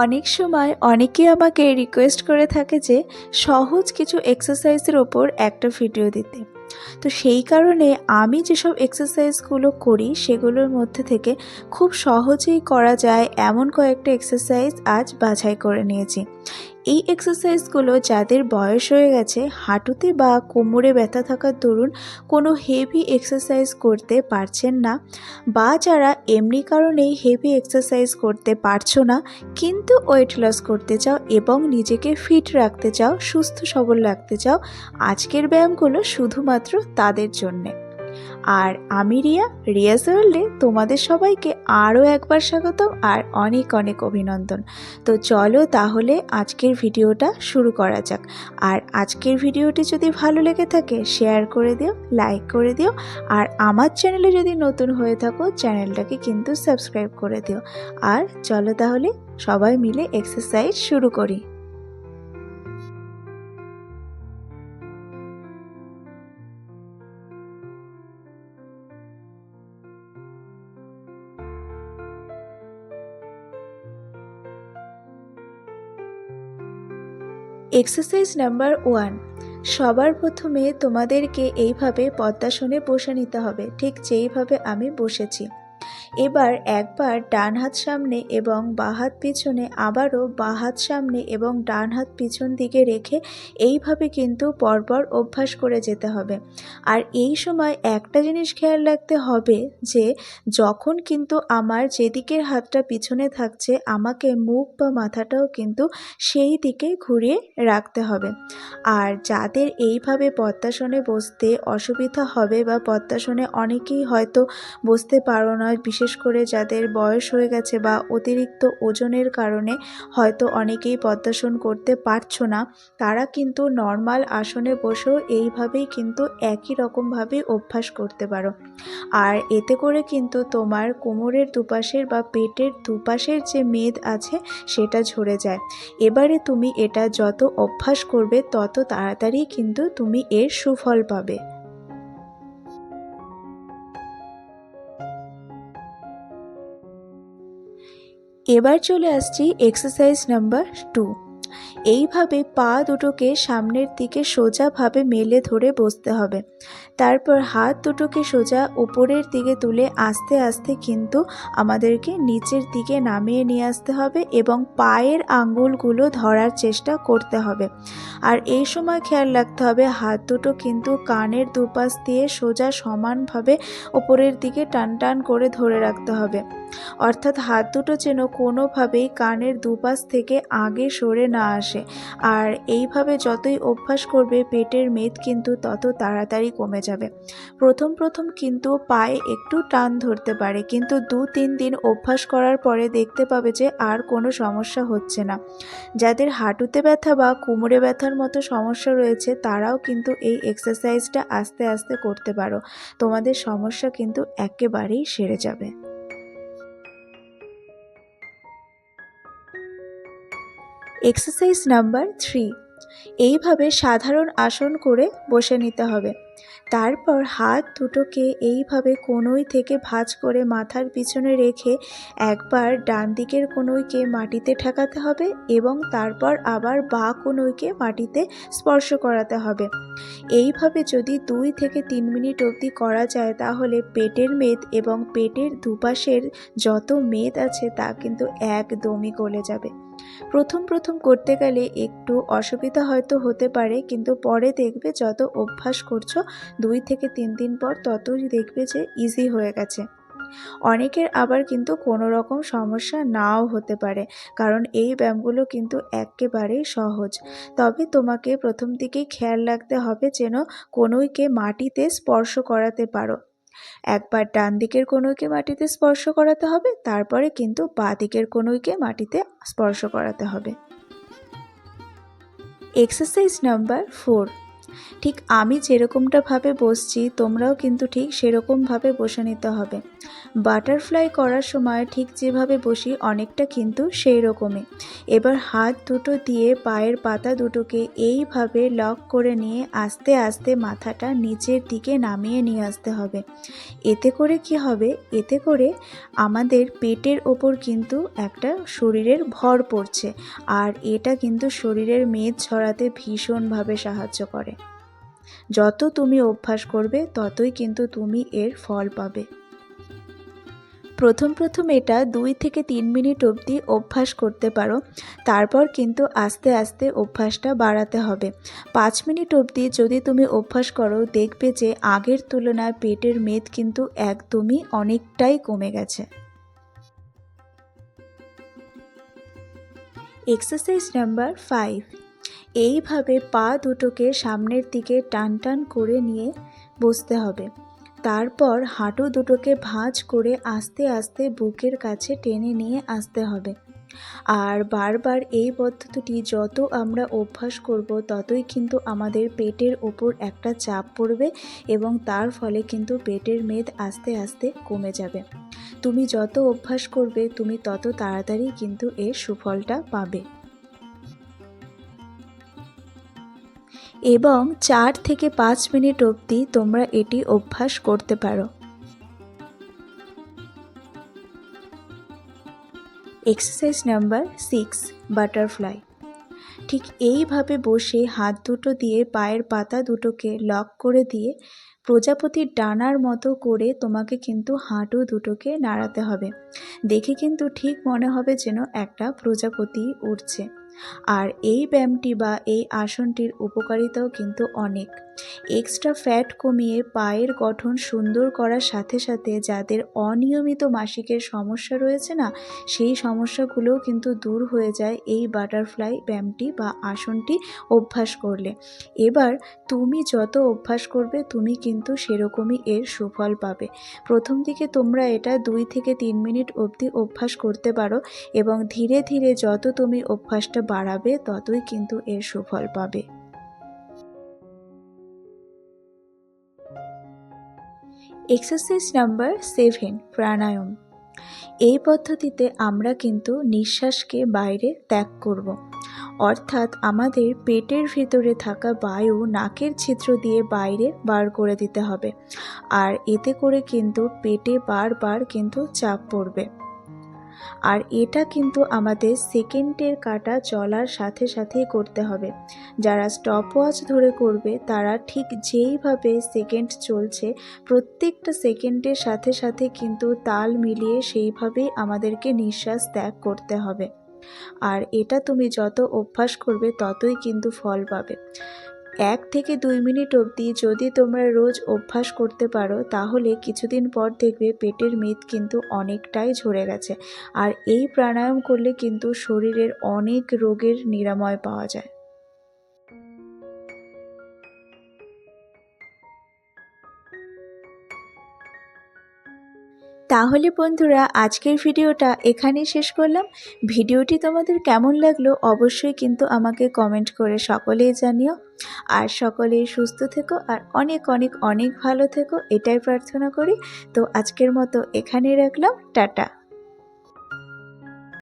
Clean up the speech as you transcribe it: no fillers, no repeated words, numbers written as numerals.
অনেক সময় অনেকেই আমাকে রিকোয়েস্ট করে থাকে যে সহজ কিছু এক্সারসাইজের ওপর একটা ভিডিও দিতে। তো সেই কারণে আমি যেসব এক্সারসাইজগুলো করি সেগুলোর মধ্যে থেকে খুব সহজেই করা যায় এমন কয়েকটা এক্সারসাইজ আজ বাছাই করে নিয়েছি। এই এক্সারসাইজগুলো যাদের বয়স হয়ে গেছে, হাঁটুতে বা কোমরে ব্যথা থাকার দরুন কোনো হেভি এক্সারসাইজ করতে পারছেন না, বা যারা এমনি কারণেই হেভি এক্সারসাইজ করতে পারছো না কিন্তু ওয়েট লস করতে চাও এবং নিজেকে ফিট রাখতে চাও, সুস্থ সবল রাখতে চাও, আজকের ব্যায়ামগুলো শুধুমাত্র তাদের জন্যে। আর আমি রিয়াজ ওয়ার্ল্ডে তোমাদের সবাইকে আরও একবার স্বাগতম আর অনেক অনেক অভিনন্দন। তো চলো তাহলে আজকের ভিডিওটা শুরু করা যাক। আর আজকের ভিডিওটি যদি ভালো লেগে থাকে শেয়ার করে দিও, লাইক করে দিও, আর আমার চ্যানেলে যদি নতুন হয়ে থাকো চ্যানেলটাকে কিন্তু সাবস্ক্রাইব করে দিও। আর চলো তাহলে সবাই মিলে এক্সারসাইজ শুরু করি। Exercise number 1। সবার প্রথমে তোমাদেরকে এইভাবে পদ্মাসনে বসে নিতে হবে, ঠিক যেইভাবে আমি বসেছি। এবার একবার ডান হাত সামনে এবং বাঁ হাত পিছনে, আবারও বাঁ হাত সামনে এবং ডান হাত পিছন দিকে রেখে এইভাবে কিন্তু পরপর অভ্যাস করে যেতে হবে। আর এই সময় একটা জিনিস খেয়াল রাখতে হবে যে যখন কিন্তু আমার যেদিকের হাতটা পিছনে থাকছে, আমাকে মুখ বা মাথাটাও কিন্তু সেই দিকে ঘুরিয়ে রাখতে হবে। আর যাদের এইভাবে পদ্মাসনে বসতে অসুবিধা হবে বা পদ্মাসনে অনেকেই হয়তো বসতে পারো না, বিশেষ করে যাদের বয়স হয়ে গেছে বা অতিরিক্ত ওজনের কারণে হয়তো অনেকেই পদ্মাসন করতে পারছো না, তারা কিন্তু নর্মাল আসনে বসেও এইভাবেই কিন্তু একই রকমভাবে অভ্যাস করতে পারো। আর এতে করে কিন্তু তোমার কোমরের দুপাশের বা পেটের দুপাশের যে মেদ আছে সেটা ঝরে যায়। এবারে তুমি এটা যত অভ্যাস করবে তত তাড়াতাড়ি কিন্তু তুমি এর সুফল পাবে। এবার চলে আসছি এক্সারসাইজ নাম্বার 2। এইভাবে পা দুটোকে সামনের দিকে সোজাভাবে মেলে ধরে বসতে হবে। তারপর হাত দুটোকে সোজা উপরের দিকে তুলে আস্তে আস্তে কিন্তু আমাদেরকে নিচের দিকে নামিয়ে নিয়ে আসতে হবে এবং পায়ের আঙ্গুলগুলো ধরার চেষ্টা করতে হবে। আর এই সময় খেয়াল রাখতে হবে হাত দুটো কিন্তু কানের দুপাশ দিয়ে সোজা সমানভাবে উপরের দিকে টান টান করে ধরে রাখতে হবে। অর্থাৎ হাত দুটো যেন কোনোভাবেই কানের দুপাশ থেকে আগে সরে না আসে। আর এইভাবে যতই অভ্যাস করবে পেটের মেদ কিন্তু তত তাড়াতাড়ি কমে যাবে। প্রথম প্রথম কিন্তু পায়ে একটু টান ধরতে পারে, কিন্তু 2-3 দিন অভ্যাস করার পরে দেখতে পাবে যে আর কোনো সমস্যা হচ্ছে না। যাদের হাঁটুতে ব্যথা বা কোমরে ব্যথার মতো সমস্যা রয়েছে তারাও কিন্তু এই এক্সারসাইজটা আস্তে আস্তে করতে পারো। তোমাদের সমস্যা কিন্তু একেবারেই সেরে যাবে। Exercise number 3। এইভাবে সাধারণ আসন করে বসে নিতে হবে। তারপর হাত দুটোকে এইভাবে কনুই থেকে ভাঁজ করে মাথার পিছনে রেখে একবার ডান দিকের কনুইকে মাটিতে ঠেকাতে হবে এবং তারপর আবার বাঁ কনুইকে মাটিতে স্পর্শ করাতে হবে। এইভাবে যদি 2 থেকে 3 মিনিট অবধি করা যায় তাহলে পেটের মেদ এবং পেটের দুপাশের যত মেদ আছে তা কিন্তু একদমই গলে যাবে। প্রথম প্রথম করতে গেলে একটু অসুবিধা হয়তো হতে পারে, কিন্তু পরে দেখবে যত অভ্যাস করছো 2 থেকে 3 দিন পর ততই দেখবে যে ইজি হয়ে গেছে। অনেকের আবার কিন্তু কোনো রকম সমস্যা নাও হতে পারে, কারণ এই ব্যায়ামগুলো কিন্তু একেবারেই সহজ। তবে তোমাকে প্রথম দিকেই খেয়াল রাখতে হবে যেন কনুইকে মাটিতে স্পর্শ করাতে পারো। একবার ডান দিকের কনুইকে মাটিতে স্পর্শ করাতে হবে, তারপরে কিন্তু বাঁ দিকের কনুইকে মাটিতে স্পর্শ করাতে হবে। Exercise number 4। ঠিক আমি যেরকমটাভাবে বসছি তোমরাও কিন্তু ঠিক সেরকমভাবে বসে নিতে হবে। বাটারফ্লাই করার সময় ঠিক যেভাবে বসি অনেকটা কিন্তু সেই রকমই। এবার হাত দুটো দিয়ে পায়ের পাতা দুটোকে এইভাবে লক করে নিয়ে আস্তে আস্তে মাথাটা নিচের দিকে নামিয়ে নিয়ে আসতে হবে। এতে করে কি হবে, এতে করে আমাদের পেটের ওপর কিন্তু একটা শরীরের ভর পড়ছে, আর এটা কিন্তু শরীরের মেদ ঝরাতে ভীষণভাবে সাহায্য করে। যত তুমি অভ্যাস করবে ততই কিন্তু তুমি এর ফল পাবে। প্রথম এটা 2 থেকে 3 মিনিট অবধি অভ্যাস করতে পারো, তারপর কিন্তু আস্তে আস্তে অভ্যাসটা বাড়াতে হবে। 5 মিনিট অবধি যদি তুমি অভ্যাস করো, দেখবে যে আগের তুলনায় পেটের মেদ কিন্তু একদমই অনেকটাই কমে গেছে। এক্সারসাইজ নাম্বার 5, এইভাবে পা দুটোকে সামনের দিকে টান টান করে নিয়ে বসতে হবে। তারপর হাঁটু দুটোকে ভাঁজ করে আস্তে আস্তে বুকের কাছে টেনে নিয়ে আসতে হবে। আর বারবার এই পদ্ধতিটি যত আমরা অভ্যাস করব ততই কিন্তু আমাদের পেটের ওপর একটা চাপ পড়বে এবং তার ফলে কিন্তু পেটের মেদ আস্তে আস্তে কমে যাবে। তুমি যত অভ্যাস করবে তুমি তত তাড়াতাড়ি কিন্তু এর সুফলটা পাবে। এবং 4 থেকে 5 মিনিট অবধি তোমরা এটি অভ্যাস করতে পারো। Exercise number 6, butterfly. ঠিক এইভাবে বসে হাত দুটো দিয়ে পায়ের পাতা দুটোকে লক করে দিয়ে প্রজাপতির ডানার মতো করে তোমাকে কিন্তু হাঁটু দুটোকে নাড়াতে হবে। দেখে কিন্তু ঠিক মনে হবে যেন একটা প্রজাপতি উড়ছে। আর এই ব্যায়ামটি বা এই আসনটির উপকারিতাও কিন্তু অনেক। এক্সট্রা ফ্যাট কমিয়ে পায়ের গঠন সুন্দর করার সাথে সাথে যাদের অনিয়মিত মাসিকের সমস্যা রয়েছে না, সেই সমস্যাগুলোও কিন্তু দূর হয়ে যায় এই বাটারফ্লাই ব্যায়ামটি বা আসনটি অভ্যাস করলে। এবার তুমি যত অভ্যাস করবে তুমি কিন্তু সেরকমই এর সুফল পাবে। প্রথম দিকে তোমরা এটা 2 থেকে 3 মিনিট অবধি অভ্যাস করতে পারো এবং ধীরে ধীরে যত তুমি অভ্যাসটা বাড়াবে ততই কিন্তু এর সুফল পাবে। এক্সারসাইজ নাম্বার 7, প্রাণায়াম। এই পদ্ধতিতে আমরা কিন্তু নিঃশ্বাসকে বাইরে ত্যাগ করব। অর্থাৎ আমাদের পেটের ভিতরে থাকা বায়ু নাকের ছিদ্র দিয়ে বাইরে বার করে দিতে হবে। আর এতে করে কিন্তু পেটে বারবার কিন্তু চাপ পড়বে। আর এটা কিন্তু আমাদের সেকেন্ডের কাঁটা চলার সাথে সাথেই করতে হবে। যারা স্টপওয়াচ ধরে করবে তারা ঠিক যেইভাবে সেকেন্ড চলছে প্রত্যেকটা সেকেন্ডের সাথে সাথে কিন্তু তাল মিলিয়ে সেইভাবেই আমাদেরকে নিঃশ্বাস ত্যাগ করতে হবে। আর এটা তুমি যত অভ্যাস করবে ততই কিন্তু ফল পাবে। 1 থেকে 2 মিনিট অবধি যদি তোমরা রোজ অভ্যাস করতে পারো তাহলে কিছুদিন পর দেখবে পেটের মেদ কিন্তু অনেকটাই ঝরে গেছে। আর এই প্রাণায়াম করলে কিন্তু শরীরের অনেক রোগের নিরাময় পাওয়া যায়। তাহলে বন্ধুরা আজকের ভিডিওটা এখানেই শেষ করলাম। ভিডিওটি তোমাদের কেমন লাগলো অবশ্যই কিন্তু আমাকে কমেন্ট করে সকলেই জানিও। আর সকলেই সুস্থ থেকো আর অনেক অনেক অনেক ভালো থেকো, এটাই প্রার্থনা করি। তো আজকের মতো এখানেই রাখলাম, টাটা।